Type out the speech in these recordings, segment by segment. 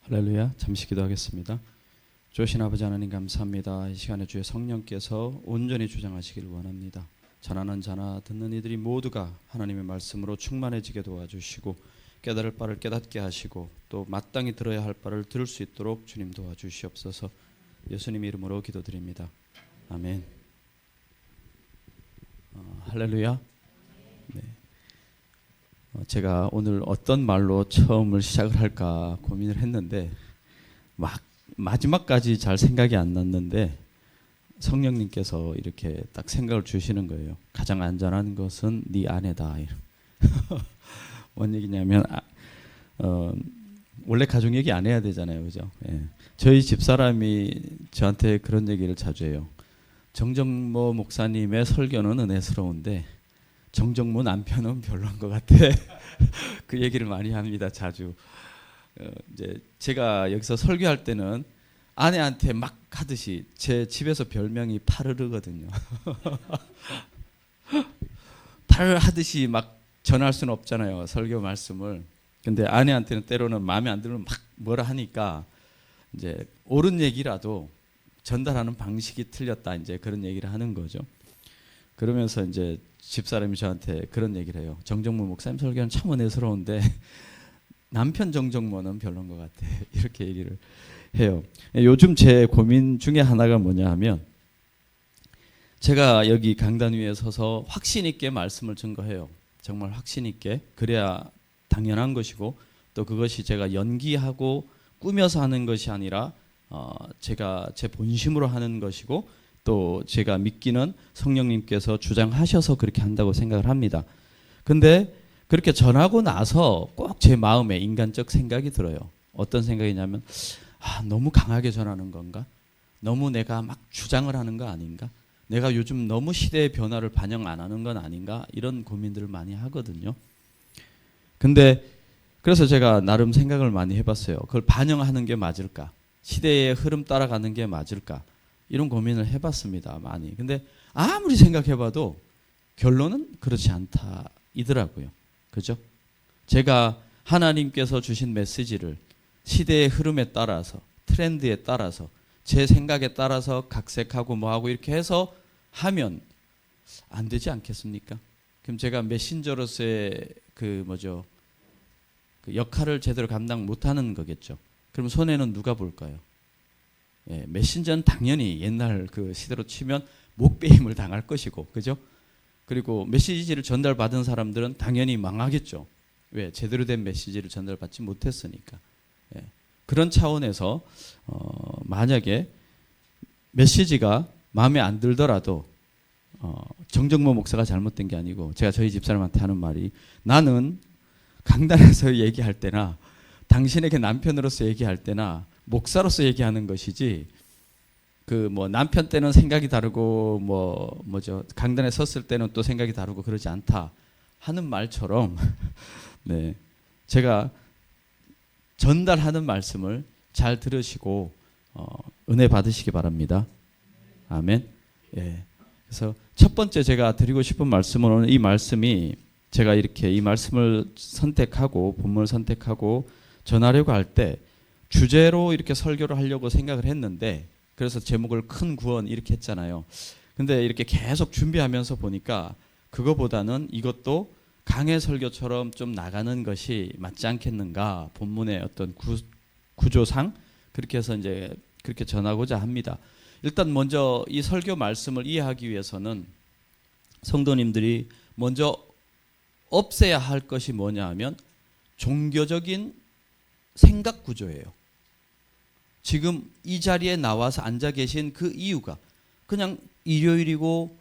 할렐루야. 잠시 기도하겠습니다. 주신 아버지 하나님 감사합니다. 이 시간에 주의 성령께서 온전히 주장하시기를 원합니다. 전하는 자나 듣는 이들이 모두가 하나님의 말씀으로 충만해지게 도와주시고 깨달을 바를 깨닫게 하시고 또 마땅히 들어야 할 바를 들을 수 있도록 주님 도와주시옵소서. 예수님 이름으로 기도드립니다. 아멘. 할렐루야. 네. 제가 오늘 어떤 말로 처음을 시작을 할까 고민을 했는데 마지막까지 잘 생각이 안 났는데 성령님께서 이렇게 딱 생각을 주시는 거예요. 가장 안전한 것은 네 아내다. 뭔 얘기냐면 원래 가족 얘기 안 해야 되잖아요, 그죠? 예. 저희 집사람이 저한테 그런 얘기를 자주 해요. 정정모 목사님의 설교는 은혜스러운데 정정모 남편은 별로인 것 같아. 그 얘기를 많이 합니다, 자주. 이제 제가 여기서 설교할 때는 아내한테 막 하듯이 제 집에서 별명이 파르르거든요. 파르르 하듯이 막 전할 수는 없잖아요, 설교 말씀을. 근데 아내한테는 때로는 마음에 안 들면 막 뭐라 하니까 이제 옳은 얘기라도 전달하는 방식이 틀렸다, 이제 그런 얘기를 하는 거죠. 그러면서 이제 집사람이 저한테 그런 얘기를 해요. 정정모 목사님 설교는 참 은혜스러운데 남편 정정모는 별로인 것 같아. 이렇게 얘기를 해요. 요즘 제 고민 중에 하나가 뭐냐 하면 제가 여기 강단 위에 서서 확신 있게 말씀을 증거해요. 정말 확신 있게. 그래야 당연한 것이고 또 그것이 제가 연기하고 꾸며서 하는 것이 아니라 제가 제 본심으로 하는 것이고 또 제가 믿기는 성령님께서 주장하셔서 그렇게 한다고 생각을 합니다. 근데 그렇게 전하고 나서 꼭 제 마음에 인간적 생각이 들어요. 어떤 생각이냐면 너무 강하게 전하는 건가? 너무 내가 막 주장을 하는 거 아닌가? 내가 요즘 너무 시대의 변화를 반영 안 하는 건 아닌가? 이런 고민들을 많이 하거든요. 근데 그래서 제가 나름 생각을 많이 해봤어요. 그걸 반영하는 게 맞을까? 시대의 흐름 따라가는 게 맞을까? 이런 고민을 해봤습니다, 많이. 근데 아무리 생각해봐도 결론은 그렇지 않다 이더라고요. 그죠? 제가 하나님께서 주신 메시지를 시대의 흐름에 따라서 트렌드에 따라서 제 생각에 따라서 각색하고 뭐하고 이렇게 해서 하면 안 되지 않겠습니까? 그럼 제가 메신저로서의 그 역할을 제대로 감당 못하는 거겠죠. 그럼 손해는 누가 볼까요? 예, 메신저는 당연히 옛날 그 시대로 치면 목배임을 당할 것이고, 그죠? 그리고 메시지를 전달받은 사람들은 당연히 망하겠죠. 왜? 제대로 된 메시지를 전달받지 못했으니까. 예, 그런 차원에서 만약에 메시지가 마음에 안 들더라도 정정모 목사가 잘못된 게 아니고 제가 저희 집사람한테 하는 말이 나는 강단에서 얘기할 때나 당신에게 남편으로서 얘기할 때나 목사로서 얘기하는 것이지 그 뭐 남편 때는 생각이 다르고 강단에 섰을 때는 또 생각이 다르고 그러지 않다 하는 말처럼 네, 제가 전달하는 말씀을 잘 들으시고 은혜 받으시기 바랍니다. 아멘. 예. 그래서 첫 번째 제가 드리고 싶은 말씀은 오늘 이 말씀이 제가 이렇게 이 말씀을 선택하고 본문을 선택하고 전하려고 할 때 주제로 이렇게 설교를 하려고 생각을 했는데 그래서 제목을 큰 구원 이렇게 했잖아요. 근데 이렇게 계속 준비하면서 보니까 그거보다는 이것도 강해 설교처럼 좀 나가는 것이 맞지 않겠는가, 본문의 어떤 구조상 그렇게 해서 이제 그렇게 전하고자 합니다. 일단 먼저 이 설교 말씀을 이해하기 위해서는 성도님들이 먼저 없애야 할 것이 뭐냐 하면 종교적인 생각 구조예요. 지금 이 자리에 나와서 앉아 계신 그 이유가 그냥 일요일이고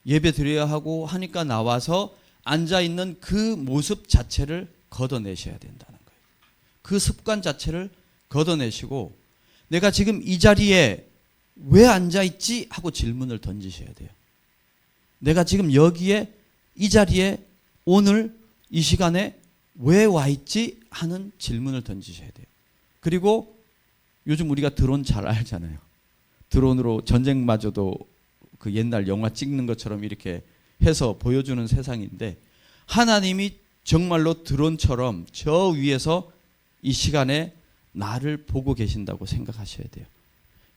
예배 드려야 하고 하니까 나와서 앉아 있는 그 모습 자체를 걷어내셔야 된다는 거예요. 그 습관 자체를 걷어내시고 내가 지금 이 자리에 왜 앉아 있지 하고 질문을 던지셔야 돼요. 내가 지금 여기에 이 자리에 오늘 이 시간에 왜 와 있지 하는 질문을 던지셔야 돼요. 그리고 요즘 우리가 드론 잘 알잖아요. 드론으로 전쟁마저도 그 옛날 영화 찍는 것처럼 이렇게 해서 보여주는 세상인데 하나님이 정말로 드론처럼 저 위에서 이 시간에 나를 보고 계신다고 생각하셔야 돼요.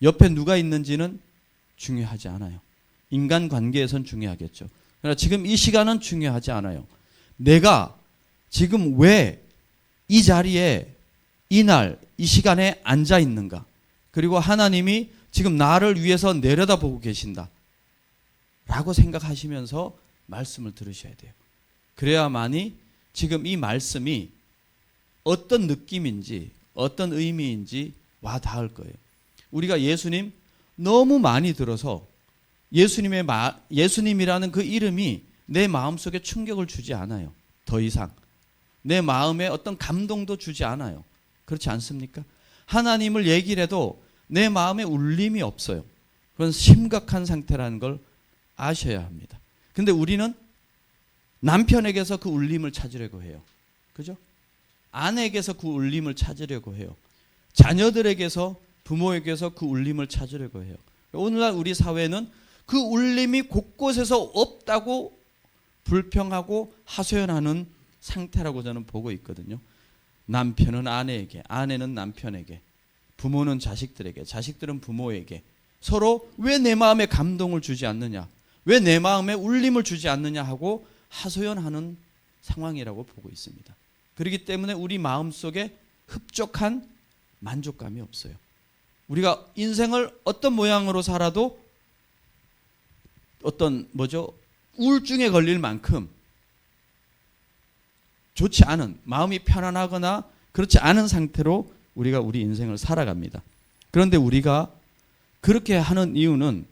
옆에 누가 있는지는 중요하지 않아요. 인간관계에선 중요하겠죠. 그러나 지금 이 시간은 중요하지 않아요. 내가 지금 왜 이 자리에 이날 이 시간에 앉아 있는가? 그리고 하나님이 지금 나를 위해서 내려다보고 계신다 라고 생각하시면서 말씀을 들으셔야 돼요. 그래야만이 지금 이 말씀이 어떤 느낌인지 어떤 의미인지 와 닿을 거예요. 우리가 예수님 너무 많이 들어서 예수님이라는 그 이름이 내 마음속에 충격을 주지 않아요. 더 이상 내 마음에 어떤 감동도 주지 않아요. 그렇지 않습니까? 하나님을 얘기를 해도 내 마음에 울림이 없어요. 그건 심각한 상태라는 걸 아셔야 합니다. 근데 우리는 남편에게서 그 울림을 찾으려고 해요. 그죠? 아내에게서 그 울림을 찾으려고 해요. 자녀들에게서, 부모에게서 그 울림을 찾으려고 해요. 오늘날 우리 사회는 그 울림이 곳곳에서 없다고 불평하고 하소연하는 상태라고 저는 보고 있거든요. 남편은 아내에게, 아내는 남편에게, 부모는 자식들에게, 자식들은 부모에게 서로 왜 내 마음에 감동을 주지 않느냐, 왜 내 마음에 울림을 주지 않느냐 하고 하소연하는 상황이라고 보고 있습니다. 그렇기 때문에 우리 마음속에 흡족한 만족감이 없어요. 우리가 인생을 어떤 모양으로 살아도 어떤 우울증에 걸릴 만큼 좋지 않은, 마음이 편안하거나 그렇지 않은 상태로 우리가 우리 인생을 살아갑니다. 그런데 우리가 그렇게 하는 이유는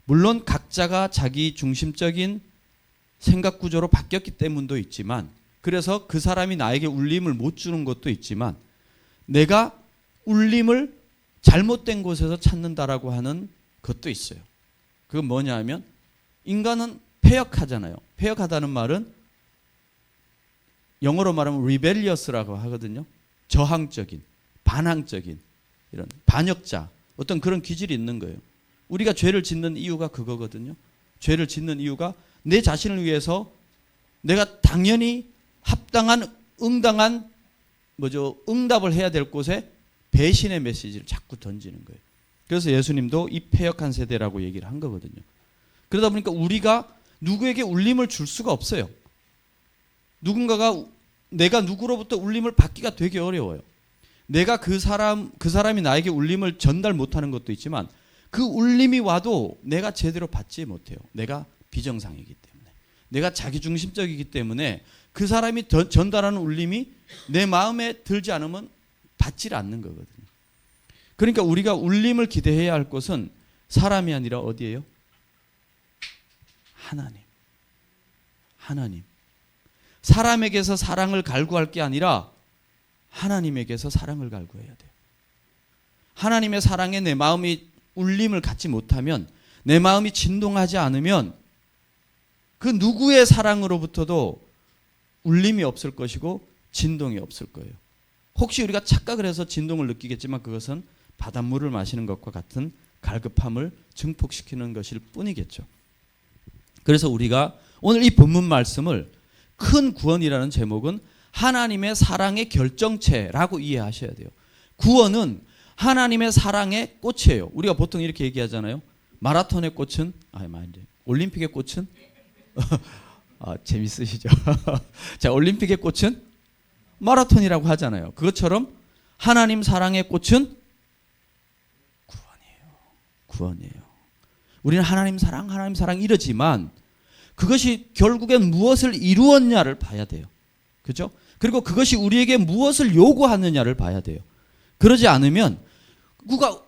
물론 각자가 자기 중심적인 생각 구조로 바뀌었기 때문도 있지만, 그래서 그 사람이 나에게 울림을 못 주는 것도 있지만, 내가 울림을 잘못된 곳에서 찾는다라고 하는 것도 있어요. 그건 뭐냐 하면 인간은 패역하잖아요. 패역하다는 말은 영어로 말하면 rebellious라고 하거든요. 저항적인, 반항적인, 이런 반역자, 어떤 그런 기질이 있는 거예요. 우리가 죄를 짓는 이유가 그거거든요. 죄를 짓는 이유가 내 자신을 위해서 내가 당연히 합당한, 응당한 응답을 해야 될 곳에 배신의 메시지를 자꾸 던지는 거예요. 그래서 예수님도 이 패역한 세대라고 얘기를 한 거거든요. 그러다 보니까 우리가 누구에게 울림을 줄 수가 없어요. 누군가가 내가 누구로부터 울림을 받기가 되게 어려워요. 내가 그 사람이 나에게 울림을 전달 못하는 것도 있지만 그 울림이 와도 내가 제대로 받지 못해요. 내가 비정상이기 때문에, 내가 자기중심적이기 때문에 그 사람이 전달하는 울림이 내 마음에 들지 않으면 받지 않는 거거든요. 그러니까 우리가 울림을 기대해야 할 것은 사람이 아니라 어디예요? 하나님. 사람에게서 사랑을 갈구할 게 아니라 하나님에게서 사랑을 갈구해야 돼요. 하나님의 사랑에 내 마음이 울림을 갖지 못하면, 내 마음이 진동하지 않으면 그 누구의 사랑으로부터도 울림이 없을 것이고 진동이 없을 거예요. 혹시 우리가 착각을 해서 진동을 느끼겠지만 그것은 바닷물을 마시는 것과 같은 갈급함을 증폭시키는 것일 뿐이겠죠. 그래서 우리가 오늘 이 본문 말씀을 큰 구원이라는 제목은 하나님의 사랑의 결정체라고 이해하셔야 돼요. 구원은 하나님의 사랑의 꽃이에요. 우리가 보통 이렇게 얘기하잖아요. 마라톤의 꽃은, 올림픽의 꽃은? 재밌으시죠? 자, 올림픽의 꽃은 마라톤이라고 하잖아요. 그것처럼 하나님 사랑의 꽃은 구원이에요. 우리는 하나님 사랑 이러지만 그것이 결국엔 무엇을 이루었냐를 봐야 돼요. 그죠? 그리고 그것이 우리에게 무엇을 요구하느냐를 봐야 돼요. 그러지 않으면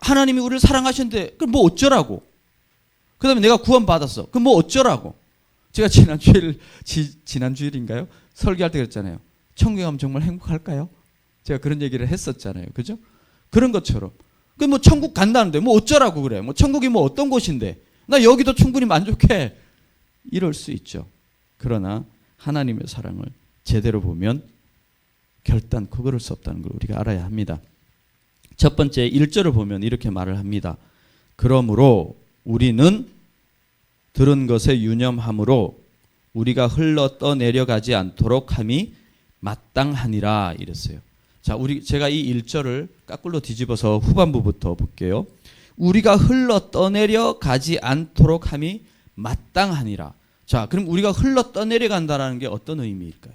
하나님이 우리를 사랑하셨는데 그럼 뭐 어쩌라고? 그 다음에 내가 구원받았어. 그럼 뭐 어쩌라고? 제가 지난주일인가요? 설교할 때 그랬잖아요. 천국에 가면 정말 행복할까요? 제가 그런 얘기를 했었잖아요. 그죠? 그런 것처럼. 뭐 천국 간다는데 뭐 어쩌라고 그래? 뭐 천국이 뭐 어떤 곳인데? 나 여기도 충분히 만족해. 이럴 수 있죠. 그러나 하나님의 사랑을 제대로 보면 결단코 그럴 수 없다는 걸 우리가 알아야 합니다. 첫 번째 1절을 보면 이렇게 말을 합니다. 그러므로 우리는 들은 것에 유념함으로 우리가 흘러 떠내려가지 않도록 함이 마땅하니라 이랬어요. 자, 제가 이 1절을 까꿀로 뒤집어서 후반부부터 볼게요. 우리가 흘러 떠내려 가지 않도록 함이 마땅하니라. 자, 그럼 우리가 흘러 떠내려 간다는 게 어떤 의미일까요?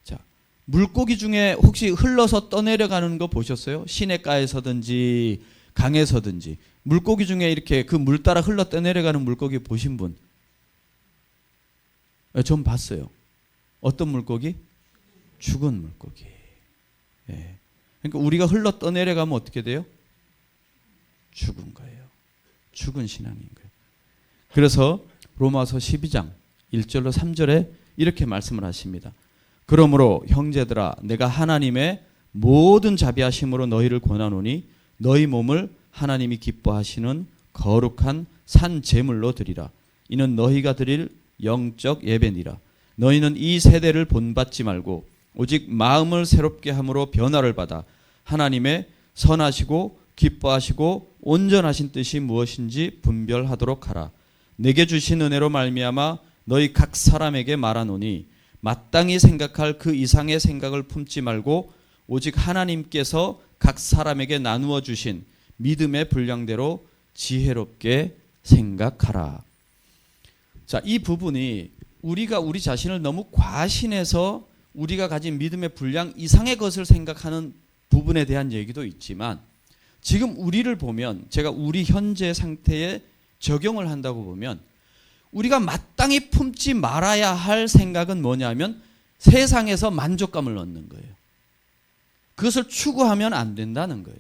자, 물고기 중에 혹시 흘러서 떠내려가는 거 보셨어요? 시냇가에서든지 강에서든지 물고기 중에 이렇게 그 물 따라 흘러 떠내려가는 물고기 보신 분? 전 봤어요. 어떤 물고기? 죽은 물고기. 예. 그러니까 우리가 흘러 떠내려가면 어떻게 돼요? 죽은 거예요. 죽은 신앙인 거예요. 그래서 로마서 12장 1절로 3절에 이렇게 말씀을 하십니다. 그러므로 형제들아 내가 하나님의 모든 자비하심으로 너희를 권하노니 너희 몸을 하나님이 기뻐하시는 거룩한 산 제물로 드리라. 이는 너희가 드릴 영적 예배니라. 너희는 이 세대를 본받지 말고 오직 마음을 새롭게 함으로 변화를 받아 하나님의 선하시고 기뻐하시고 온전하신 뜻이 무엇인지 분별하도록 하라. 내게 주신 은혜로 말미암아 너희 각 사람에게 말하노니 마땅히 생각할 그 이상의 생각을 품지 말고 오직 하나님께서 각 사람에게 나누어 주신 믿음의 분량대로 지혜롭게 생각하라. 자, 이 부분이 우리가 우리 자신을 너무 과신해서 우리가 가진 믿음의 분량 이상의 것을 생각하는 부분에 대한 얘기도 있지만 지금 우리를 보면 제가 우리 현재 상태에 적용을 한다고 보면 우리가 마땅히 품지 말아야 할 생각은 뭐냐면 세상에서 만족감을 얻는 거예요. 그것을 추구하면 안 된다는 거예요.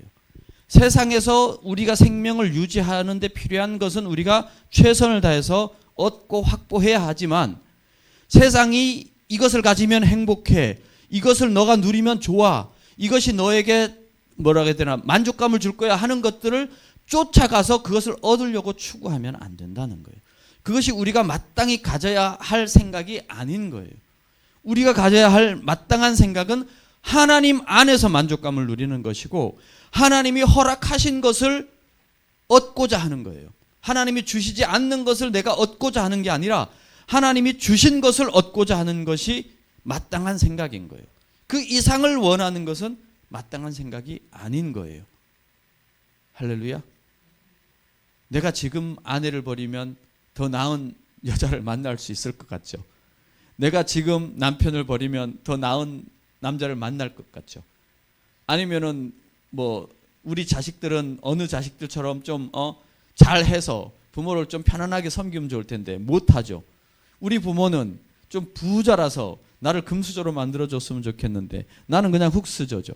세상에서 우리가 생명을 유지하는 데 필요한 것은 우리가 최선을 다해서 얻고 확보해야 하지만 세상이 이것을 가지면 행복해. 이것을 너가 누리면 좋아. 이것이 너에게 뭐라 해야 되나 만족감을 줄 거야 하는 것들을 쫓아가서 그것을 얻으려고 추구하면 안 된다는 거예요. 그것이 우리가 마땅히 가져야 할 생각이 아닌 거예요. 우리가 가져야 할 마땅한 생각은 하나님 안에서 만족감을 누리는 것이고 하나님이 허락하신 것을 얻고자 하는 거예요. 하나님이 주시지 않는 것을 내가 얻고자 하는 게 아니라 하나님이 주신 것을 얻고자 하는 것이 마땅한 생각인 거예요. 그 이상을 원하는 것은 마땅한 생각이 아닌 거예요. 할렐루야. 내가 지금 아내를 버리면 더 나은 여자를 만날 수 있을 것 같죠. 내가 지금 남편을 버리면 더 나은 남자를 만날 것 같죠. 아니면은 뭐 우리 자식들은 어느 자식들처럼 좀 잘해서 부모를 좀 편안하게 섬기면 좋을 텐데 못하죠. 우리 부모는 좀 부자라서 나를 금수저로 만들어줬으면 좋겠는데 나는 그냥 흙수저죠.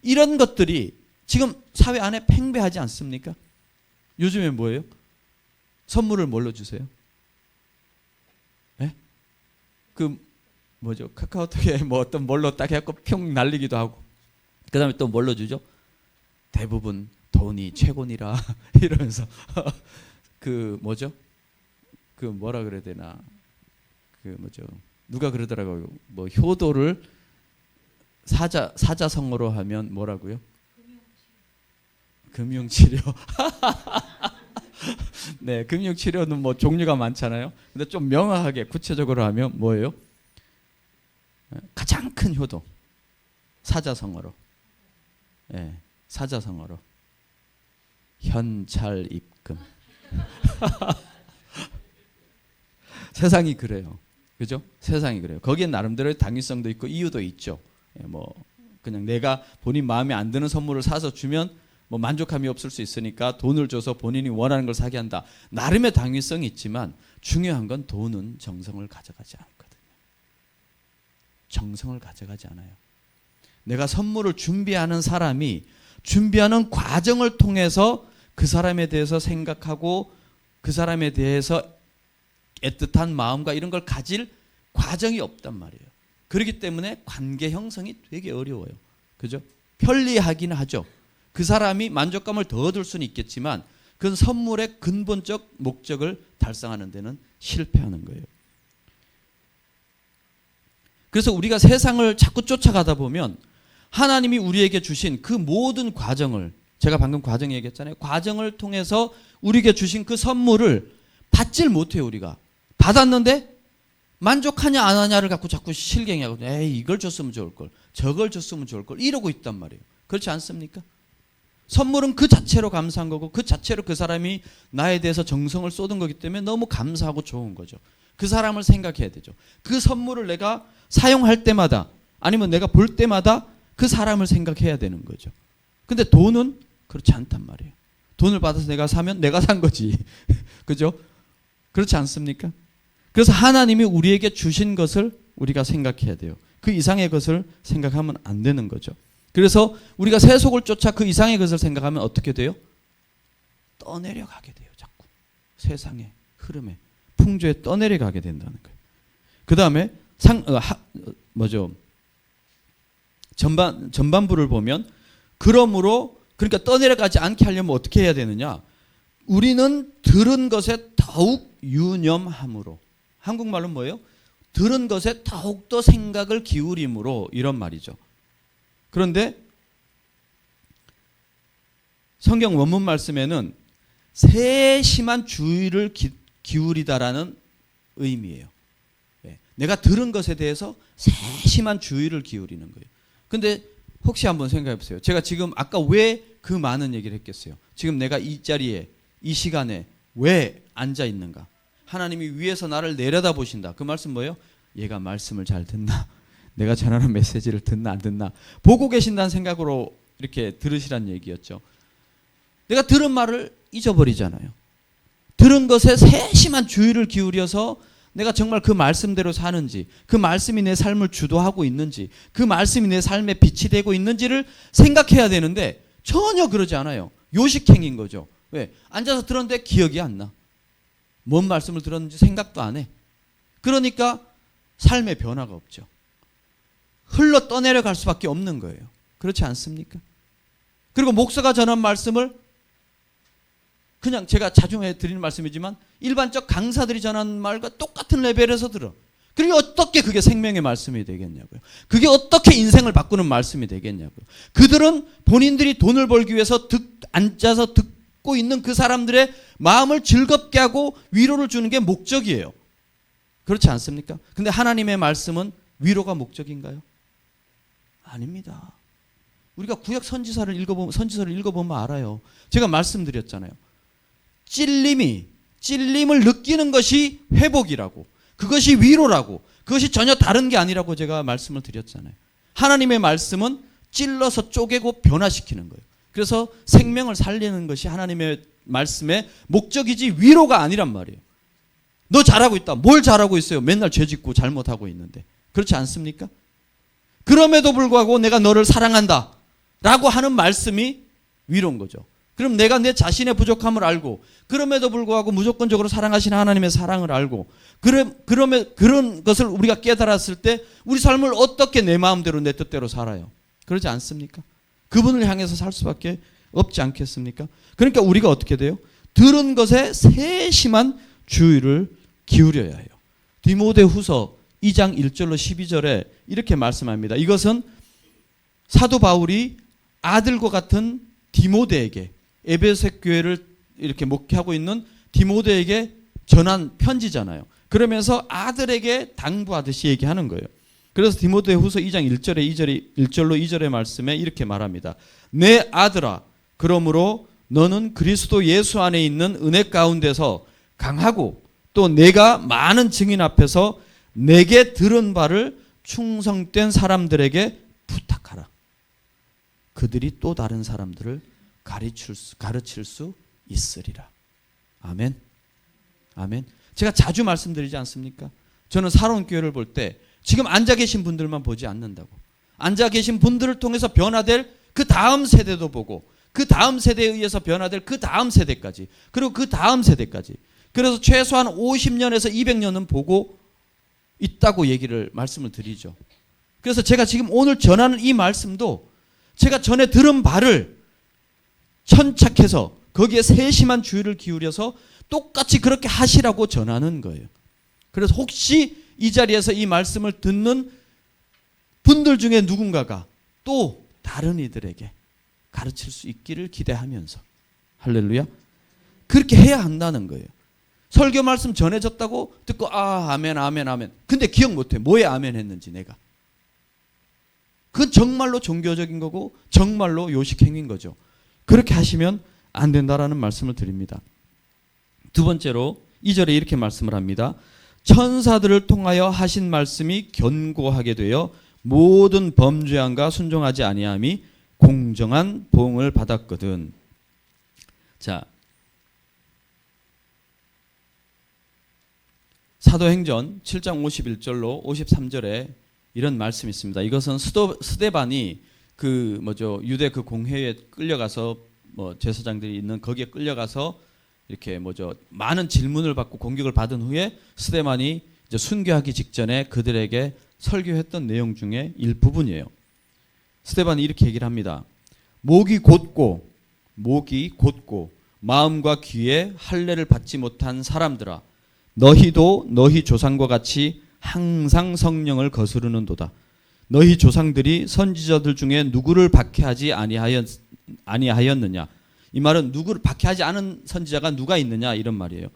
이런 것들이 지금 사회 안에 팽배하지 않습니까? 요즘에 뭐예요? 선물을 뭘로 주세요? 네? 그 뭐죠? 카카오톡에 뭐 어떤 뭘로 딱 해갖고 평 날리기도 하고 그 다음에 또 뭘로 주죠? 대부분 돈이 최고니라 이러면서 그 뭐죠? 그 뭐라 그래야 되나? 그 뭐죠? 누가 그러더라고요. 뭐 효도를 사자성어로 하면 뭐라고요? 금융치료. 네, 금융치료는 뭐 종류가 많잖아요. 근데 좀 명확하게 구체적으로 하면 뭐예요? 가장 큰 효도. 사자성어로. 네, 사자성어로. 현찰 입금. 세상이 그래요. 그죠? 세상이 그래요. 거기에 나름대로의 당위성도 있고 이유도 있죠. 뭐 그냥 내가 본인 마음에 안 드는 선물을 사서 주면 뭐 만족함이 없을 수 있으니까 돈을 줘서 본인이 원하는 걸 사게 한다. 나름의 당위성이 있지만 중요한 건 돈은 정성을 가져가지 않거든요. 정성을 가져가지 않아요. 내가 선물을 준비하는 사람이 준비하는 과정을 통해서 그 사람에 대해서 생각하고 그 사람에 대해서 애틋한 마음과 이런 걸 가질 과정이 없단 말이에요. 그렇기 때문에 관계 형성이 되게 어려워요. 그죠? 편리하긴 하죠. 그 사람이 만족감을 더 얻을 수는 있겠지만 그건 선물의 근본적 목적을 달성하는 데는 실패하는 거예요. 그래서 우리가 세상을 자꾸 쫓아가다 보면 하나님이 우리에게 주신 그 모든 과정을 제가 방금 과정 얘기했잖아요. 과정을 통해서 우리에게 주신 그 선물을 받질 못해요. 우리가 받았는데 만족하냐 안 하냐를 갖고 자꾸 실갱이하고 에이 이걸 줬으면 좋을 걸 저걸 줬으면 좋을 걸 이러고 있단 말이에요. 그렇지 않습니까? 선물은 그 자체로 감사한 거고 그 자체로 그 사람이 나에 대해서 정성을 쏟은 거기 때문에 너무 감사하고 좋은 거죠. 그 사람을 생각해야 되죠. 그 선물을 내가 사용할 때마다 아니면 내가 볼 때마다 그 사람을 생각해야 되는 거죠. 근데 돈은 그렇지 않단 말이에요. 돈을 받아서 내가 사면 내가 산 거지. 그죠? 그렇지 않습니까? 그래서 하나님이 우리에게 주신 것을 우리가 생각해야 돼요. 그 이상의 것을 생각하면 안 되는 거죠. 그래서 우리가 세속을 쫓아 그 이상의 것을 생각하면 어떻게 돼요? 떠내려가게 돼요. 자꾸 세상의 흐름에 풍조에 떠내려가게 된다는 거예요. 그 다음에 전반부를 보면 그러므로 그러니까 떠내려가지 않게 하려면 어떻게 해야 되느냐? 우리는 들은 것에 더욱 유념함으로. 한국말로 뭐예요? 들은 것에 더욱더 생각을 기울임으로 이런 말이죠. 그런데 성경 원문 말씀에는 세심한 주의를 기울이다라는 의미예요. 내가 들은 것에 대해서 세심한 주의를 기울이는 거예요. 근데 혹시 한번 생각해 보세요. 제가 지금 아까 왜 그 많은 얘기를 했겠어요? 지금 내가 이 자리에 이 시간에 왜 앉아 있는가? 하나님이 위에서 나를 내려다보신다. 그 말씀 뭐예요? 얘가 말씀을 잘 듣나? 내가 전하는 메시지를 듣나 안 듣나? 보고 계신다는 생각으로 이렇게 들으시란 얘기였죠. 내가 들은 말을 잊어버리잖아요. 들은 것에 세심한 주의를 기울여서 내가 정말 그 말씀대로 사는지, 그 말씀이 내 삶을 주도하고 있는지, 그 말씀이 내 삶에 빛이 되고 있는지를 생각해야 되는데 전혀 그러지 않아요. 요식행인 거죠. 왜? 앉아서 들었는데 기억이 안 나. 뭔 말씀을 들었는지 생각도 안 해. 그러니까 삶의 변화가 없죠. 흘러 떠내려갈 수밖에 없는 거예요. 그렇지 않습니까? 그리고 목사가 전한 말씀을 그냥 제가 자주 해드리는 말씀이지만 일반적 강사들이 전하는 말과 똑같은 레벨에서 들어. 그리고 어떻게 그게 생명의 말씀이 되겠냐고요. 그게 어떻게 인생을 바꾸는 말씀이 되겠냐고요. 그들은 본인들이 돈을 벌기 위해서 앉아서 듣고 있는 그 사람들의 마음을 즐겁게 하고 위로를 주는 게 목적이에요. 그렇지 않습니까? 근데 하나님의 말씀은 위로가 목적인가요? 아닙니다. 우리가 구약 선지서를 읽어보면 알아요. 제가 말씀드렸잖아요. 찔림을 느끼는 것이 회복이라고, 그것이 위로라고, 그것이 전혀 다른 게 아니라고 제가 말씀을 드렸잖아요. 하나님의 말씀은 찔러서 쪼개고 변화시키는 거예요. 그래서 생명을 살리는 것이 하나님의 말씀의 목적이지 위로가 아니란 말이에요. 너 잘하고 있다. 뭘 잘하고 있어요? 맨날 죄짓고 잘못하고 있는데. 그렇지 않습니까? 그럼에도 불구하고 내가 너를 사랑한다 라고 하는 말씀이 위로인 거죠. 그럼 내가 내 자신의 부족함을 알고 그럼에도 불구하고 무조건적으로 사랑하시는 하나님의 사랑을 알고 그러면 그런 것을 우리가 깨달았을 때 우리 삶을 어떻게 내 마음대로 내 뜻대로 살아요? 그러지 않습니까? 그분을 향해서 살 수밖에 없지 않겠습니까? 그러니까 우리가 어떻게 돼요? 들은 것에 세심한 주의를 기울여야 해요. 디모데후서 2장 1절로 12절에 이렇게 말씀합니다. 이것은 사도 바울이 아들과 같은 디모데에게, 에베소 교회를 이렇게 목회하고 있는 디모데에게 전한 편지잖아요. 그러면서 아들에게 당부하듯이 얘기하는 거예요. 그래서 디모데후서 2장 1절로 2절의 말씀에 이렇게 말합니다. 내 아들아, 그러므로 너는 그리스도 예수 안에 있는 은혜 가운데서 강하고 또 내가 많은 증인 앞에서 내게 들은 바를 충성된 사람들에게 부탁하라. 그들이 또 다른 사람들을 가르칠 수 있으리라. 아멘. 아멘. 제가 자주 말씀드리지 않습니까? 저는 살아온 교회를 볼 때 지금 앉아 계신 분들만 보지 않는다고. 앉아 계신 분들을 통해서 변화될 그 다음 세대도 보고 그 다음 세대에 의해서 변화될 그 다음 세대까지 그리고 그 다음 세대까지. 그래서 최소한 50년에서 200년은 보고 있다고 말씀을 드리죠. 그래서 제가 지금 오늘 전하는 이 말씀도 제가 전에 들은 바를 천착해서 거기에 세심한 주의를 기울여서 똑같이 그렇게 하시라고 전하는 거예요. 그래서 혹시 이 자리에서 이 말씀을 듣는 분들 중에 누군가가 또 다른 이들에게 가르칠 수 있기를 기대하면서 할렐루야. 그렇게 해야 한다는 거예요. 설교 말씀 전해졌다고 듣고 아멘 아멘 아멘. 근데 기억 못해. 뭐에 아멘 했는지 내가. 그건 정말로 종교적인 거고 정말로 요식행위인 거죠. 그렇게 하시면 안 된다라는 말씀을 드립니다. 두 번째로 2절에 이렇게 말씀을 합니다. 천사들을 통하여 하신 말씀이 견고하게 되어 모든 범죄함과 순종하지 아니함이 공정한 보응을 받았거든. 자, 사도행전 7장 51절로 53절에 이런 말씀이 있습니다. 이것은 스데반이 유대 그 공회에 끌려가서 제사장들이 있는 거기에 끌려가서 이렇게 많은 질문을 받고 공격을 받은 후에 스데반이 이제 순교하기 직전에 그들에게 설교했던 내용 중에 일부분이에요. 스데반이 이렇게 얘기를 합니다. 목이 곧고 마음과 귀에 할례를 받지 못한 사람들아, 너희도 너희 조상과 같이 항상 성령을 거스르는도다. 너희 조상들이 선지자들 중에 누구를 박해하지 아니하였느냐. 이 말은 누구를 박해하지 않은 선지자가 누가 있느냐 이런 말이에요.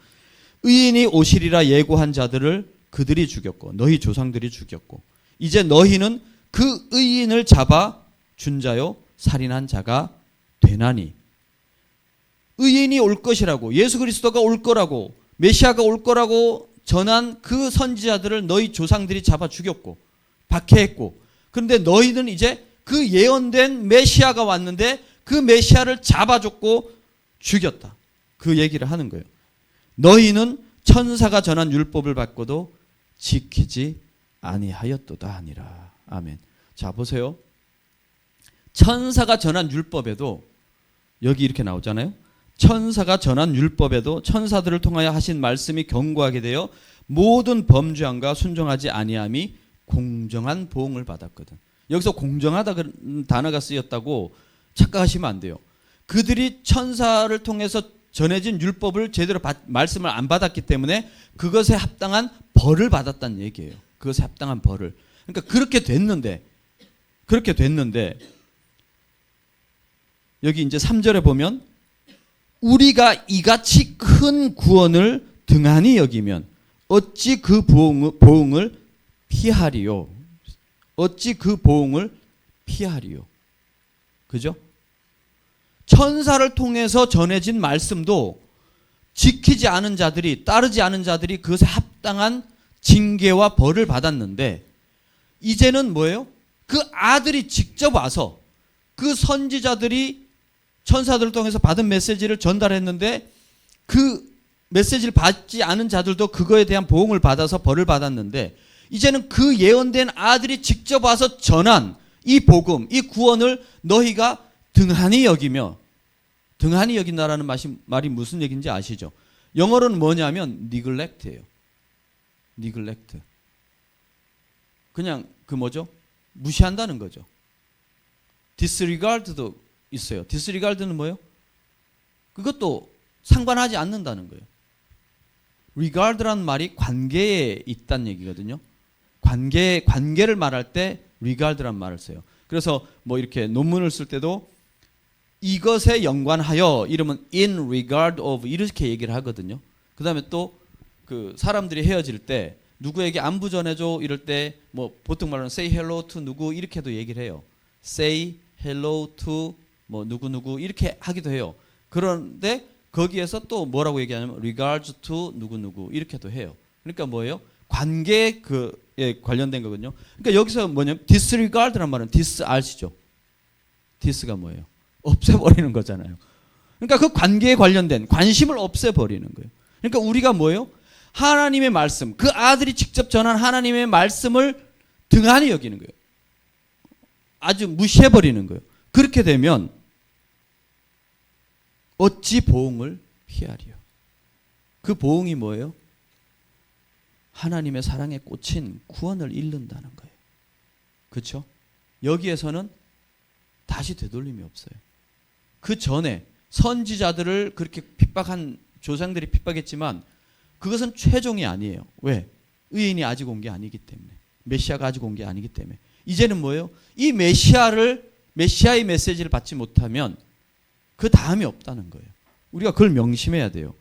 의인이 오시리라 예고한 자들을 그들이 죽였고 너희 조상들이 죽였고 이제 너희는 그 의인을 잡아 준 자요 살인한 자가 되나니. 의인이 올 것이라고, 예수 그리스도가 올 거라고, 메시아가 올 거라고 전한 그 선지자들을 너희 조상들이 잡아 죽였고 박해했고, 그런데 너희는 이제 그 예언된 메시아가 왔는데 그 메시아를 잡아줬고 죽였다. 그 얘기를 하는 거예요. 너희는 천사가 전한 율법을 받고도 지키지 아니하였도다 하니라. 아멘. 자, 보세요. 천사가 전한 율법에도 여기 이렇게 나오잖아요. 천사가 전한 율법에도 천사들을 통하여 하신 말씀이 견고하게 되어 모든 범죄함과 순종하지 아니함이 공정한 보응을 받았거든. 여기서 공정하다는 단어가 쓰였다고 착각하시면 안 돼요. 그들이 천사를 통해서 전해진 율법을 제대로 말씀을 안 받았기 때문에 그것에 합당한 벌을 받았다는 얘기예요. 그것에 합당한 벌을. 그러니까 그렇게 됐는데 여기 이제 3절에 보면 우리가 이같이 큰 구원을 등한히 여기면 어찌 그 보응을 피하리요. 어찌 그 보응을 피하리요. 그죠? 천사를 통해서 전해진 말씀도 지키지 않은 자들이, 따르지 않은 자들이 그것에 합당한 징계와 벌을 받았는데 이제는 뭐예요? 그 아들이 직접 와서 그 선지자들이 천사들을 통해서 받은 메시지를 전달했는데 그 메시지를 받지 않은 자들도 그거에 대한 보응을 받아서 벌을 받았는데 이제는 그 예언된 아들이 직접 와서 전한 이 복음, 이 구원을 너희가 등한히 여기며, 등한히 여긴다라는 말이 무슨 얘기인지 아시죠? 영어로는 뭐냐면 neglect예요. neglect. 그냥 무시한다는 거죠. disregard도 있어요. disregard는 뭐예요? 그것도 상관하지 않는다는 거예요. regard라는 말이 관계에 있다는 얘기거든요. 관계를 말할 때 regard라는 말을 써요. 그래서 이렇게 논문을 쓸 때도 이것에 연관하여 이러면 in regard of 이렇게 얘기를 하거든요. 그 다음에 또 그 사람들이 헤어질 때 누구에게 안부 전해줘 이럴 때 보통 말로는 say hello to 누구 이렇게도 얘기를 해요. say hello to 누구누구 이렇게 하기도 해요. 그런데 거기에서 또 뭐라고 얘기하냐면 regards to 누구누구 이렇게도 해요. 그러니까 뭐예요? 관계에 관련된 거거든요. 그러니까 여기서 뭐냐면 disregard라는 말은 아시죠? dis가 뭐예요? 없애버리는 거잖아요. 그러니까 그 관계에 관련된 관심을 없애버리는 거예요. 그러니까 우리가 뭐예요? 하나님의 말씀, 그 아들이 직접 전한 하나님의 말씀을 등한히 여기는 거예요. 아주 무시해버리는 거예요. 그렇게 되면 어찌 보응을 피하리요. 그 보응이 뭐예요? 하나님의 사랑에 꽂힌 구원을 잃는다는 거예요. 그렇죠? 여기에서는 다시 되돌림이 없어요. 그 전에 선지자들을 그렇게 핍박한 조상들이 핍박했지만 그것은 최종이 아니에요. 왜? 의인이 아직 온 게 아니기 때문에. 메시아가 아직 온 게 아니기 때문에. 이제는 뭐예요? 이 메시아의 메시지를 받지 못하면 그 다음이 없다는 거예요. 우리가 그걸 명심해야 돼요.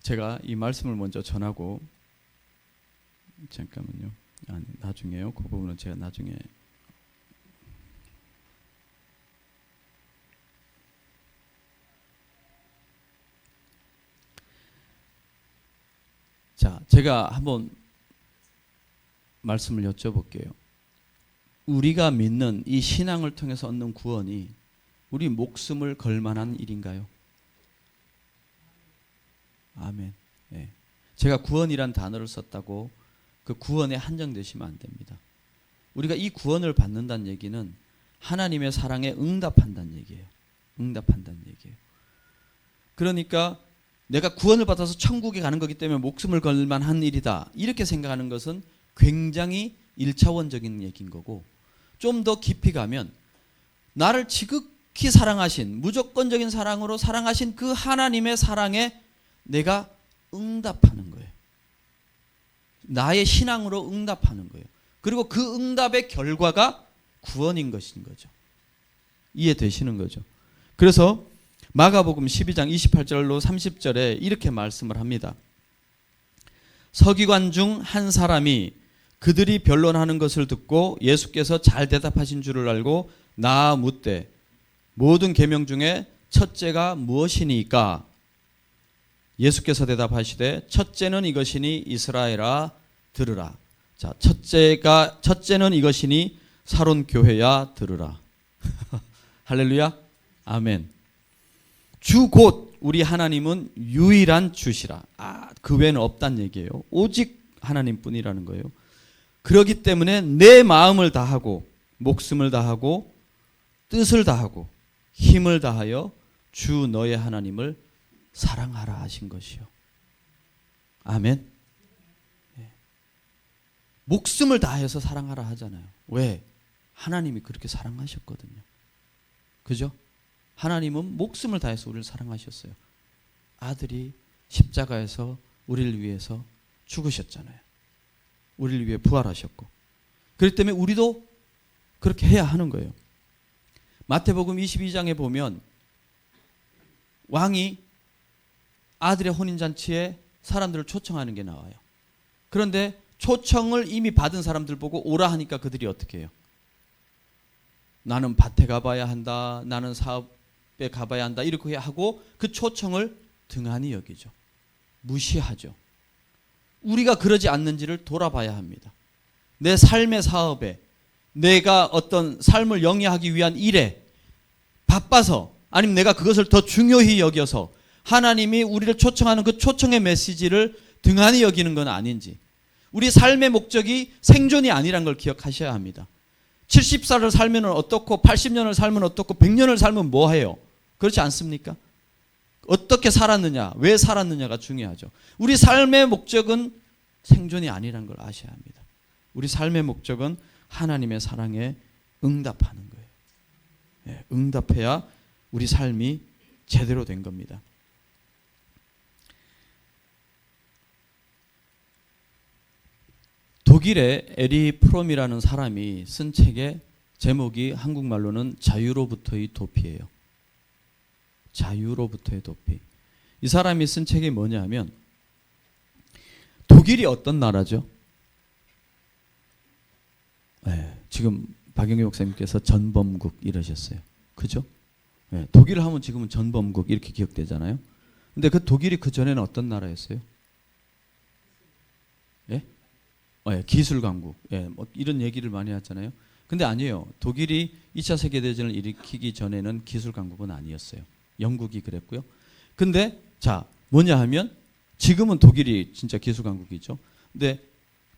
제가 이 말씀을 먼저 전하고, 잠깐만요. 아니, 나중에요. 그 부분은 제가 나중에. 자, 제가 한번 말씀을 여쭤볼게요. 우리가 믿는 이 신앙을 통해서 얻는 구원이 우리 목숨을 걸 만한 일인가요? 아멘. 네. 제가 구원이란 단어를 썼다고 그 구원에 한정되시면 안 됩니다. 우리가 이 구원을 받는다는 얘기는 하나님의 사랑에 응답한다는 얘기예요. 응답한다는 얘기예요. 그러니까 내가 구원을 받아서 천국에 가는 거기 때문에 목숨을 걸 만한 일이다, 이렇게 생각하는 것은 굉장히 1차원적인 얘기인 거고, 좀 더 깊이 가면 나를 지극히 사랑하신, 무조건적인 사랑으로 사랑하신 그 하나님의 사랑에 내가 응답하는 거예요. 나의 신앙으로 응답하는 거예요. 그리고 그 응답의 결과가 구원인 것인 거죠. 이해되시는 거죠. 그래서 마가복음 12장 28절로 30절에 이렇게 말씀을 합니다. 서기관 중 한 사람이 그들이 변론하는 것을 듣고 예수께서 잘 대답하신 줄을 알고 나아 묻되 모든 계명 중에 첫째가 무엇이니까? 예수께서 대답하시되 첫째는 이것이니 이스라엘아 들으라. 자, 첫째는 이것이니 사론 교회야 들으라. 할렐루야. 아멘. 주 곧 우리 하나님은 유일한 주시라. 그 외에는 없단 얘기예요. 오직 하나님뿐이라는 거예요. 그렇기 때문에 내 마음을 다하고 목숨을 다하고 뜻을 다하고 힘을 다하여 주 너의 하나님을 사랑하라 하신 것이요. 아멘. 네. 목숨을 다해서 사랑하라 하잖아요. 왜? 하나님이 그렇게 사랑하셨거든요. 그죠? 하나님은 목숨을 다해서 우리를 사랑하셨어요. 아들이 십자가에서 우리를 위해서 죽으셨잖아요. 우리를 위해 부활하셨고. 그렇기 때문에 우리도 그렇게 해야 하는 거예요. 마태복음 22장에 보면 왕이 아들의 혼인잔치에 사람들을 초청하는 게 나와요. 그런데 초청을 이미 받은 사람들 보고 오라 하니까 그들이 어떻게 해요? 나는 밭에 가봐야 한다, 나는 사업에 가봐야 한다, 이렇게 하고 그 초청을 등한히 여기죠. 무시하죠. 우리가 그러지 않는지를 돌아봐야 합니다. 내 삶의 사업에, 내가 어떤 삶을 영위하기 위한 일에 바빠서, 아니면 내가 그것을 더 중요히 여겨서 하나님이 우리를 초청하는 그 초청의 메시지를 등한히 여기는 건 아닌지, 우리 삶의 목적이 생존이 아니란 걸 기억하셔야 합니다. 70살을 살면 어떻고 80년을 살면 어떻고 100년을 살면 뭐해요? 그렇지 않습니까? 어떻게 살았느냐, 왜 살았느냐가 중요하죠. 우리 삶의 목적은 생존이 아니란 걸 아셔야 합니다. 우리 삶의 목적은 하나님의 사랑에 응답하는 거예요. 예, 응답해야 우리 삶이 제대로 된 겁니다. 독일의 에리 프롬이라는 사람이 쓴 책의 제목이 한국말로는 자유로부터의 도피예요. 자유로부터의 도피. 이 사람이 쓴 책이 뭐냐면, 독일이 어떤 나라죠? 네, 지금 박영희 목사님께서 전범국 이러셨어요. 그죠? 네, 독일을 하면 지금은 전범국 이렇게 기억되잖아요. 근데 그 독일이 그 전에는 어떤 나라였어요? 예? 기술 강국. 예, 뭐 이런 얘기를 많이 하잖아요. 근데 아니에요. 독일이 2차 세계대전을 일으키기 전에는 기술 강국은 아니었어요. 영국이 그랬고요. 근데 자, 뭐냐 하면 지금은 독일이 진짜 기술 강국이죠. 근데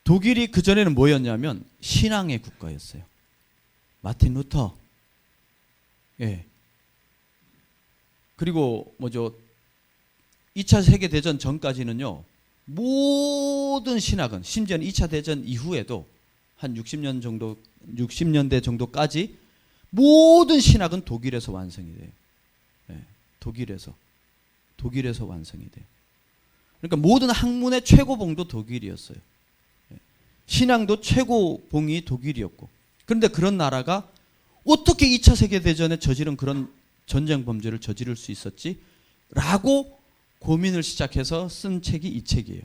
독일이 그 전에는 뭐였냐면 신앙의 국가였어요. 마틴 루터. 예. 그리고 뭐죠? 2차 세계대전 전까지는요. 모든 신학은, 심지어는 2차 대전 이후에도 한 60년대 정도까지 모든 신학은 독일에서 완성이 돼요. 네, 독일에서 완성이 돼요. 그러니까 모든 학문의 최고봉도 독일이었어요. 네, 신앙도 최고봉이 독일이었고. 그런데 그런 나라가 어떻게 2차 세계대전에 저지른 그런 전쟁 범죄를 저지를 수 있었지? 라고 고민을 시작해서 쓴 책이 이 책이에요.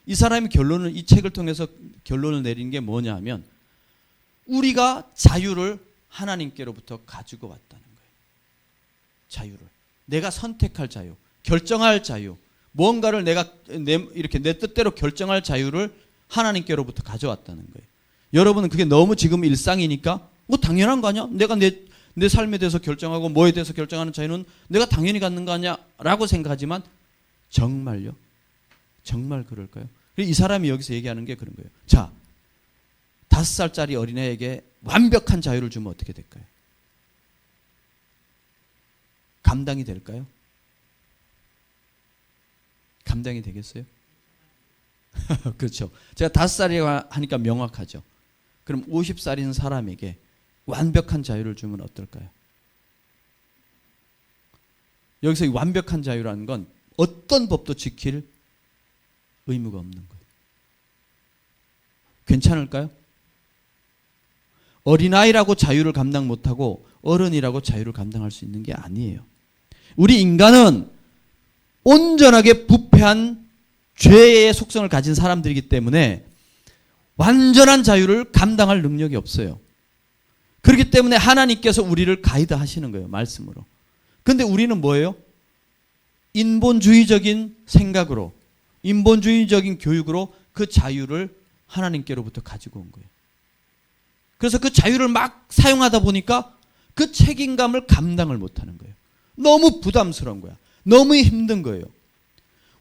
이 사람이 이 책을 통해서 결론을 내린 게 뭐냐 하면 우리가 자유를 하나님께로부터 가지고 왔다는 거예요. 자유를. 내가 선택할 자유, 결정할 자유, 무언가를 내가 이렇게 내 뜻대로 결정할 자유를 하나님께로부터 가져왔다는 거예요. 여러분은 그게 너무 지금 일상이니까 뭐 당연한 거 아니야? 내가 내 삶에 대해서 결정하고 뭐에 대해서 결정하는 자유는 내가 당연히 갖는 거 아니야? 라고 생각하지만 정말요? 정말 그럴까요? 이 사람이 여기서 얘기하는 게 그런 거예요. 자, 5살짜리 어린애에게 완벽한 자유를 주면 어떻게 될까요? 감당이 될까요? 감당이 되겠어요? 그렇죠. 제가 5살이라고 하니까 명확하죠. 그럼 50살인 사람에게 완벽한 자유를 주면 어떨까요? 여기서 이 완벽한 자유라는 건 어떤 법도 지킬 의무가 없는 거예요. 괜찮을까요? 어린아이라고 자유를 감당 못하고 어른이라고 자유를 감당할 수 있는 게 아니에요. 우리 인간은 온전하게 부패한 죄의 속성을 가진 사람들이기 때문에 완전한 자유를 감당할 능력이 없어요. 그렇기 때문에 하나님께서 우리를 가이드 하시는 거예요. 말씀으로. 그런데 우리는 뭐예요? 인본주의적인 생각으로, 인본주의적인 교육으로 그 자유를 하나님께로부터 가지고 온 거예요. 그래서 그 자유를 막 사용하다 보니까 그 책임감을 감당을 못하는 거예요. 너무 부담스러운 거야. 너무 힘든 거예요.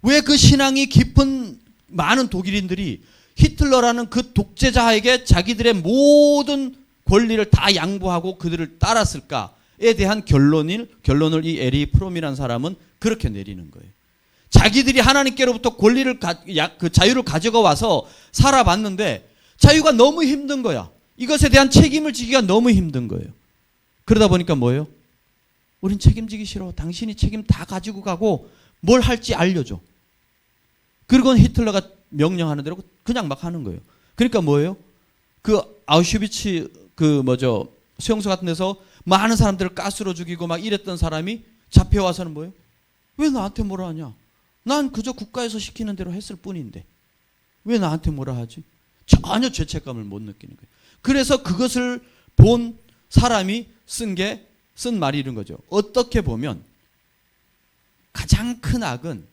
왜 그 신앙이 깊은 많은 독일인들이 히틀러라는 그 독재자에게 자기들의 모든 권리를 다 양보하고 그들을 따랐을까에 대한 결론을 이 에리 프롬이라는 사람은 그렇게 내리는 거예요. 자기들이 하나님께로부터 그 자유를 가져가 와서 살아봤는데 자유가 너무 힘든 거야. 이것에 대한 책임을 지기가 너무 힘든 거예요. 그러다 보니까 뭐예요? 우린 책임지기 싫어. 당신이 책임 다 가지고 가고 뭘 할지 알려줘. 그리고는 히틀러가 명령하는 대로 그냥 막 하는 거예요. 그러니까 뭐예요? 그 아우슈비츠 수용소 같은 데서 많은 사람들을 가스로 죽이고 막 이랬던 사람이 잡혀와서는 뭐예요? 왜 나한테 뭐라 하냐? 난 그저 국가에서 시키는 대로 했을 뿐인데 왜 나한테 뭐라 하지? 전혀 죄책감을 못 느끼는 거예요. 그래서 그것을 본 사람이 쓴 말이 이런 거죠. 어떻게 보면 가장 큰 악은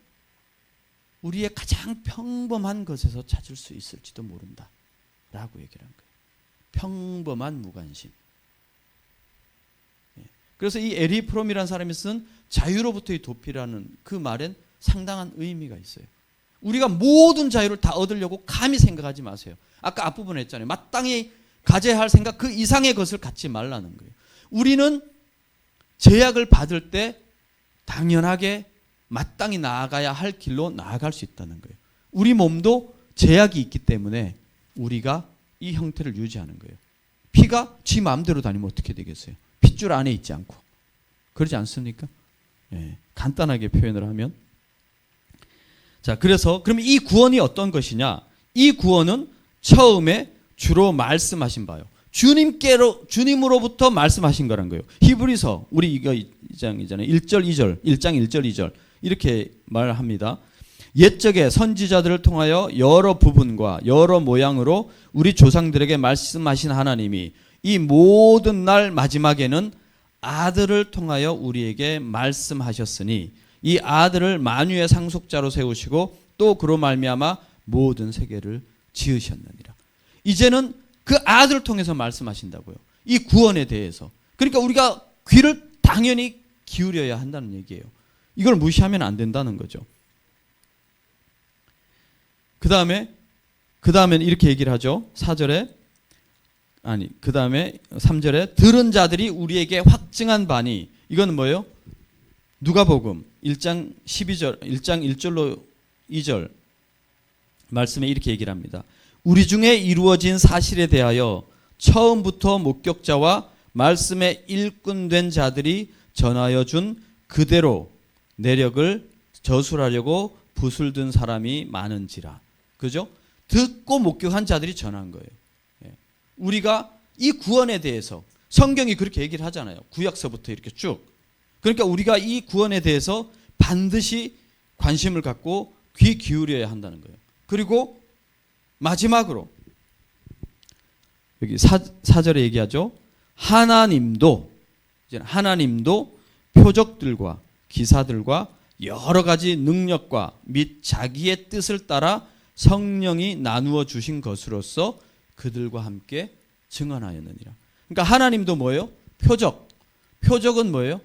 우리의 가장 평범한 것에서 찾을 수 있을지도 모른다 라고 얘기를 한 거예요. 평범한 무관심. 그래서 이 에리 프롬이라는 사람이 쓴 자유로부터의 도피라는 그 말엔 상당한 의미가 있어요. 우리가 모든 자유를 다 얻으려고 감히 생각하지 마세요. 아까 앞부분에 했잖아요. 마땅히 가져야 할 생각 그 이상의 것을 갖지 말라는 거예요. 우리는 제약을 받을 때 당연하게 마땅히 나아가야 할 길로 나아갈 수 있다는 거예요. 우리 몸도 제약이 있기 때문에 우리가 이 형태를 유지하는 거예요. 피가 지 마음대로 다니면 어떻게 되겠어요? 핏줄 안에 있지 않고. 그러지 않습니까? 예, 간단하게 표현을 하면. 자, 그래서 그럼 이 구원이 어떤 것이냐? 이 구원은 처음에 주로 말씀하신 바요. 주님으로부터 말씀하신 거란 거예요. 히브리서 우리 이거 2장이잖아요. 1절 2절, 1장 1절 2절 이렇게 말합니다. 옛적에 선지자들을 통하여 여러 부분과 여러 모양으로 우리 조상들에게 말씀하신 하나님이 이 모든 날 마지막에는 아들을 통하여 우리에게 말씀하셨으니 이 아들을 만유의 상속자로 세우시고 또 그로 말미암아 모든 세계를 지으셨느니라. 이제는 그 아들을 통해서 말씀하신다고요. 이 구원에 대해서. 그러니까 우리가 귀를 당연히 기울여야 한다는 얘기예요. 이걸 무시하면 안 된다는 거죠. 그 다음에 이렇게 얘기를 하죠. 4절에 그 다음에 3절에 들은 자들이 우리에게 확증한 바니 이건 뭐예요? 누가복음 1장 12절 1장 1절로 2절 말씀에 이렇게 얘기를 합니다. 우리 중에 이루어진 사실에 대하여 처음부터 목격자와 말씀에 일꾼된 자들이 전하여 준 그대로 내력을 저술하려고 붓을 든 사람이 많은지라. 그죠? 듣고 목격한 자들이 전한 거예요. 우리가 이 구원에 대해서 성경이 그렇게 얘기를 하잖아요. 구약서부터 이렇게 쭉. 그러니까 우리가 이 구원에 대해서 반드시 관심을 갖고 귀 기울여야 한다는 거예요. 그리고 마지막으로 여기 4절에 얘기하죠. 하나님도 표적들과 기사들과 여러 가지 능력과 및 자기의 뜻을 따라 성령이 나누어 주신 것으로서 그들과 함께 증언하였느니라. 그러니까 하나님도 뭐예요? 표적. 표적은 뭐예요?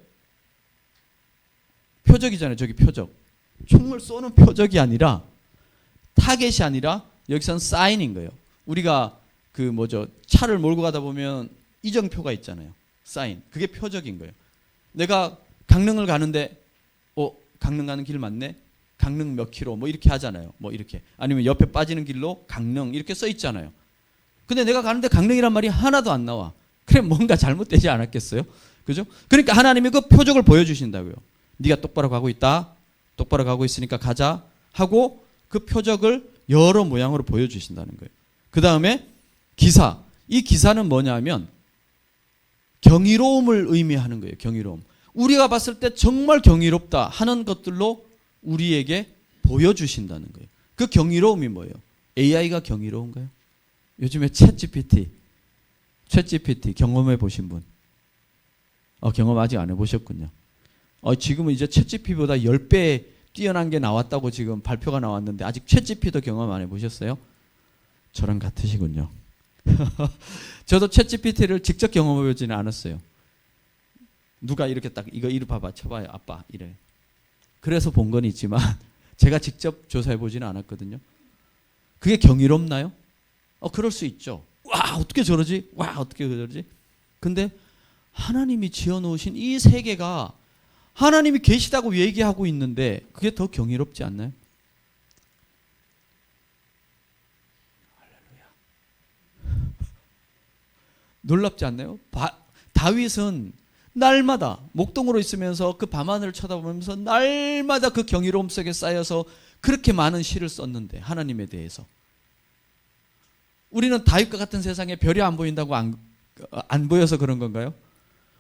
표적이잖아요. 저기 표적. 총을 쏘는 표적이 아니라 타겟이 아니라 여기서는 사인인 거예요. 우리가 차를 몰고 가다 보면 이정표가 있잖아요. 사인. 그게 표적인 거예요. 내가 강릉을 가는데 강릉 가는 길 맞네. 강릉 몇 킬로 뭐 이렇게 하잖아요. 뭐 이렇게. 아니면 옆에 빠지는 길로 강릉 이렇게 써 있잖아요. 근데 내가 가는데 강릉이란 말이 하나도 안 나와. 그래 뭔가 잘못되지 않았겠어요? 그죠? 그러니까 하나님이 그 표적을 보여주신다고요. 네가 똑바로 가고 있다. 똑바로 가고 있으니까 가자 하고 그 표적을 여러 모양으로 보여주신다는 거예요. 그 다음에 기사. 이 기사는 뭐냐면 경이로움을 의미하는 거예요. 경이로움. 우리가 봤을 때 정말 경이롭다 하는 것들로 우리에게 보여주신다는 거예요. 그 경이로움이 뭐예요? AI가 경이로운가요? 요즘에 챗GPT 경험해 보신 분? 경험 아직 안 해보셨군요. 지금은 이제 챗GPT보다 10배 뛰어난 게 나왔다고 지금 발표가 나왔는데 아직 챗GPT도 경험 안 해보셨어요? 저랑 같으시군요. 저도 챗GPT를 직접 경험해 보지는 않았어요. 누가 이렇게 딱 이거 이리 봐봐 쳐봐요 아빠 이래. 그래서 본 건 있지만 제가 직접 조사해 보지는 않았거든요. 그게 경이롭나요? 그럴 수 있죠. 와 어떻게 저러지? 와 어떻게 저러지? 근데 하나님이 지어놓으신 이 세계가 하나님이 계시다고 얘기하고 있는데 그게 더 경이롭지 않나요? 할렐루야. 놀랍지 않나요? 다윗은 날마다 목동으로 있으면서 그 밤하늘을 쳐다보면서 날마다 그 경이로움 속에 쌓여서 그렇게 많은 시를 썼는데 하나님에 대해서 우리는 다윗과 같은 세상에 별이 안 보인다고 안 보여서 그런 건가요?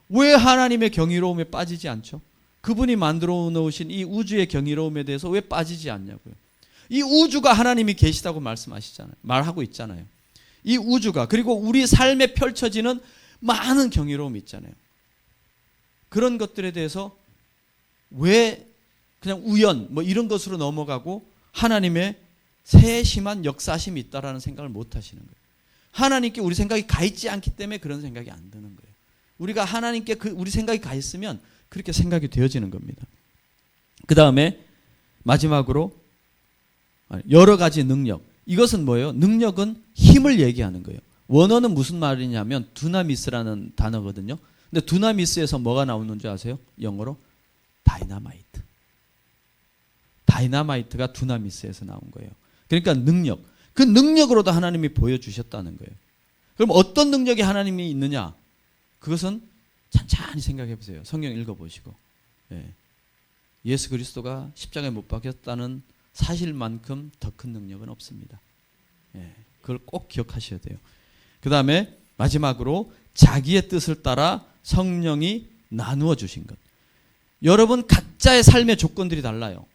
왜 하나님의 경이로움에 빠지지 않죠? 그분이 만들어 놓으신 이 우주의 경이로움에 대해서 왜 빠지지 않냐고요. 이 우주가 하나님이 계시다고 말하고 있잖아요. 이 우주가 그리고 우리 삶에 펼쳐지는 많은 경이로움이 있잖아요. 그런 것들에 대해서 왜 그냥 우연 뭐 이런 것으로 넘어가고 하나님의 세심한 역사심이 있다라는 생각을 못 하시는 거예요. 하나님께 우리 생각이 가 있지 않기 때문에 그런 생각이 안 드는 거예요. 우리가 하나님께 우리 생각이 가 있으면 그렇게 생각이 되어지는 겁니다. 그 다음에 마지막으로 여러 가지 능력. 이것은 뭐예요? 능력은 힘을 얘기하는 거예요. 원어는 무슨 말이냐면 두나미스라는 단어거든요. 근데 두나미스에서 뭐가 나오는 줄 아세요? 영어로 다이나마이트. 다이나마이트가 두나미스에서 나온 거예요. 그러니까 능력. 그 능력으로도 하나님이 보여주셨다는 거예요. 그럼 어떤 능력이 하나님이 있느냐? 그것은 찬찬히 생각해 보세요. 성경 읽어보시고. 예수 그리스도가 십자가에 못 박혔다는 사실만큼 더 큰 능력은 없습니다. 그걸 꼭 기억하셔야 돼요. 그 다음에 마지막으로 자기의 뜻을 따라 성령이 나누어 주신 것. 여러분 각자의 삶의 조건들이 달라요.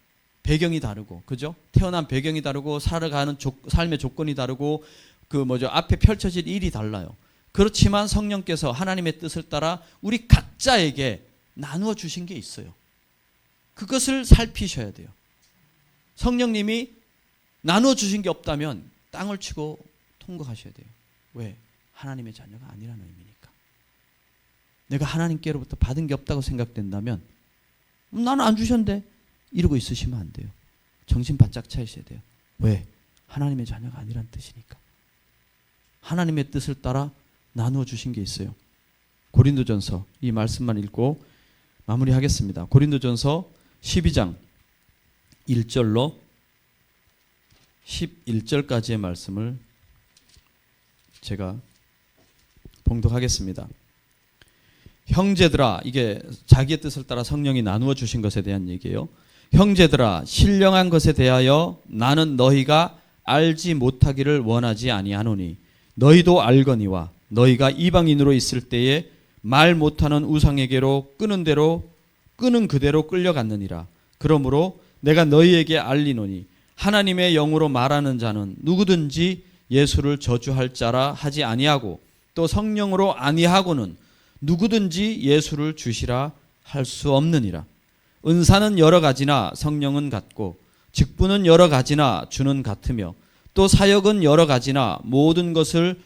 배경이 다르고, 그죠? 태어난 배경이 다르고, 살아가는 삶의 조건이 다르고, 앞에 펼쳐질 일이 달라요. 그렇지만 성령께서 하나님의 뜻을 따라 우리 각자에게 나누어 주신 게 있어요. 그것을 살피셔야 돼요. 성령님이 나누어 주신 게 없다면 땅을 치고 통곡하셔야 돼요. 왜? 하나님의 자녀가 아니라는 의미니까. 내가 하나님께로부터 받은 게 없다고 생각된다면 나는 안 주셨는데 이러고 있으시면 안 돼요. 정신 바짝 차리셔야 돼요. 왜? 하나님의 자녀가 아니란 뜻이니까. 하나님의 뜻을 따라 나누어 주신 게 있어요. 고린도전서 이 말씀만 읽고 마무리하겠습니다. 고린도전서 12장 1절로 11절까지의 말씀을 제가 봉독하겠습니다. 형제들아, 이게 자기의 뜻을 따라 성령이 나누어 주신 것에 대한 얘기예요. 형제들아, 신령한 것에 대하여 나는 너희가 알지 못하기를 원하지 아니하노니 너희도 알거니와 너희가 이방인으로 있을 때에 말 못하는 우상에게로 끄는 그대로 끌려갔느니라. 그러므로 내가 너희에게 알리노니 하나님의 영으로 말하는 자는 누구든지 예수를 저주할 자라 하지 아니하고 또 성령으로 아니하고는 누구든지 예수를 주시라 할 수 없느니라. 은사는 여러 가지나 성령은 같고 직분은 여러 가지나 주는 같으며 또 사역은 여러 가지나 모든 것을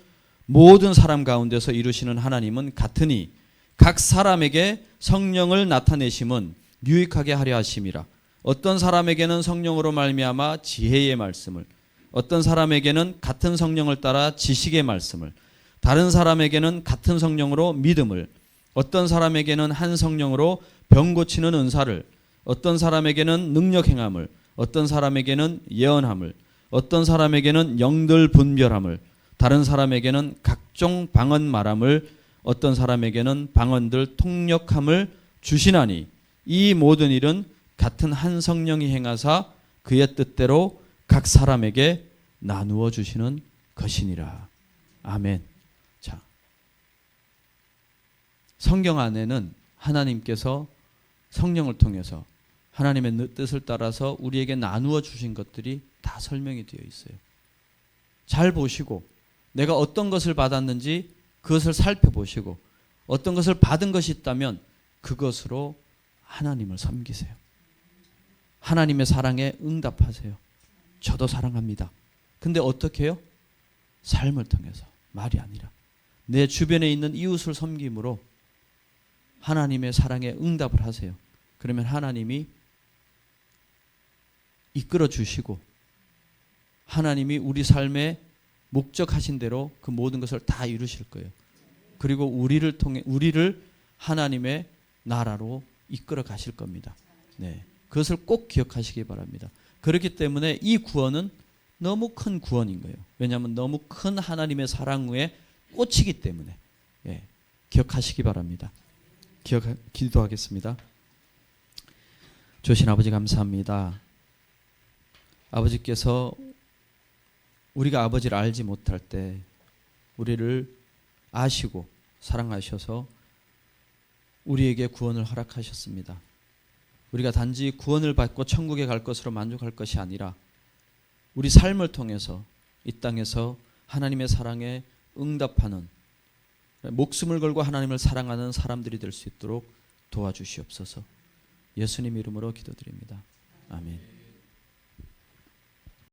모든 사람 가운데서 이루시는 하나님은 같으니 각 사람에게 성령을 나타내심은 유익하게 하려 하심이라. 어떤 사람에게는 성령으로 말미암아 지혜의 말씀을, 어떤 사람에게는 같은 성령을 따라 지식의 말씀을, 다른 사람에게는 같은 성령으로 믿음을, 어떤 사람에게는 한 성령으로 병 고치는 은사를, 어떤 사람에게는 능력 행함을, 어떤 사람에게는 예언함을, 어떤 사람에게는 영들 분별함을, 다른 사람에게는 각종 방언 말함을, 어떤 사람에게는 방언들 통역함을 주시나니 이 모든 일은 같은 한 성령이 행하사 그의 뜻대로 각 사람에게 나누어 주시는 것이니라. 아멘. 자, 성경 안에는 하나님께서 성령을 통해서 하나님의 뜻을 따라서 우리에게 나누어 주신 것들이 다 설명이 되어 있어요. 잘 보시고 내가 어떤 것을 받았는지 그것을 살펴보시고 어떤 것을 받은 것이 있다면 그것으로 하나님을 섬기세요. 하나님의 사랑에 응답하세요. 저도 사랑합니다. 근데 어떻게 해요? 삶을 통해서, 말이 아니라 내 주변에 있는 이웃을 섬김으로 하나님의 사랑에 응답을 하세요. 그러면 하나님이 이끌어 주시고 하나님이 우리 삶에 목적하신 대로 그 모든 것을 다 이루실 거예요. 그리고 우리를 통해 우리를 하나님의 나라로 이끌어 가실 겁니다. 네. 그것을 꼭 기억하시기 바랍니다. 그렇기 때문에 이 구원은 너무 큰 구원인 거예요. 왜냐하면 너무 큰 하나님의 사랑 후에 꽂히기 때문에. 예. 기억하시기 바랍니다. 기도하겠습니다. 주신 아버지 감사합니다. 아버지께서 우리가 아버지를 알지 못할 때 우리를 아시고 사랑하셔서 우리에게 구원을 허락하셨습니다. 우리가 단지 구원을 받고 천국에 갈 것으로 만족할 것이 아니라 우리 삶을 통해서 이 땅에서 하나님의 사랑에 응답하는, 목숨을 걸고 하나님을 사랑하는 사람들이 될 수 있도록 도와주시옵소서. 예수님 이름으로 기도드립니다. 아멘.